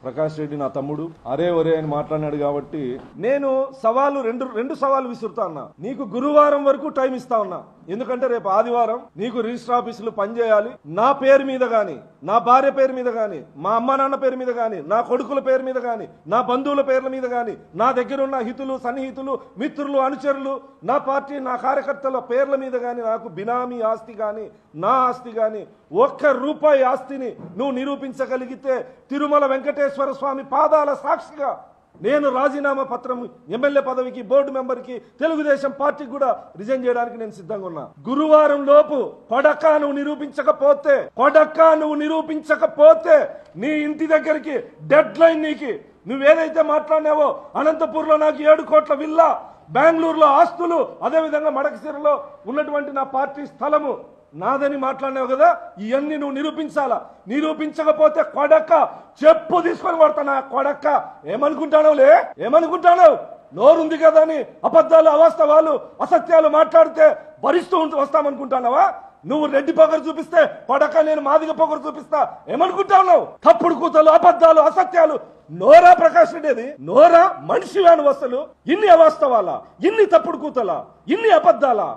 ప్రకాష్ రెడ్డి నా తమ్ముడు అరే ఒరే అని మాట్లాడినాడు కాబట్టి నేను రెండు సవాలు విసురుతా ఉన్నా. నీకు గురువారం వరకు టైం ఇస్తా ఉన్నా, ఎందుకంటే రేపు ఆదివారం నీకు రిజిస్టర్ ఆఫీసులు పనిచేయాలి. నా పేరు మీద గాని, నా భార్య పేరు మీద గాని, మా అమ్మ నాన్న పేరు మీద గాని, నా కొడుకుల పేరు మీద గాని, నా బంధువుల పేర్ల మీద గాని, నా దగ్గర ఉన్న హితులు సన్నిహితులు మిత్రులు అనుచరులు నా పార్టీ నా కార్యకర్తల పేర్ల మీద గాని, నాకు బినామీ ఆస్తి గాని, నా ఆస్తి గాని, ఒక్క రూపాయి ఆస్తిని నువ్వు నిరూపించగలిగితే తిరుమల వెంకటేశ్వర స్వామి పాదాల సాక్షిగా నేను రాజీనామా పత్రం ఎమ్మెల్యే పదవికి, బోర్డు మెంబర్కి, తెలుగుదేశం పార్టీకి కూడా రిజైన్ చేయడానికి నేను సిద్ధంగా ఉన్నా. గురువారం లోపు కొడకా నువ్వు నిరూపించకపోతే నీ ఇంటి దగ్గరికి డెడ్ లైన్ నీకి. నువ్వేదైతే మాట్లాడినావో అనంతపూర్లో నాకు 7 కోట్ల విల్లా, బెంగళూరులో ఆస్తులు, అదేవిధంగా మడకసిరలో ఉన్నటువంటి నా పార్టీ స్థలము నాదని మాట్లాడినావు కదా, ఇవన్నీ నువ్వు నిరూపించాలా. నిరూపించకపోతే కొడక్క చెప్పు తీసుకొని కొడతానా. కొడక్క ఏమనుకుంటావు నోరుంది కదా అని అబద్ధాలు, అవాస్తవాలు, అసత్యాలు మాట్లాడితే భరిస్తూ వస్తామనుకుంటానావా? నువ్వు రెడ్డి పొగరు చూపిస్తే కొడక నేను మాదిగ పొగరు చూపిస్తా ఏమనుకుంటావు? తప్పుడు కూతలు, అబద్ధాలు, అసత్యాలు నోరా ప్రకాష్ రెడ్డిది? నోరా మనిషి వేణు వస్తలు? ఇన్ని అవాస్తవాలా, ఇన్ని తప్పుడు కూతలా, ఇన్ని అబద్ధాలా?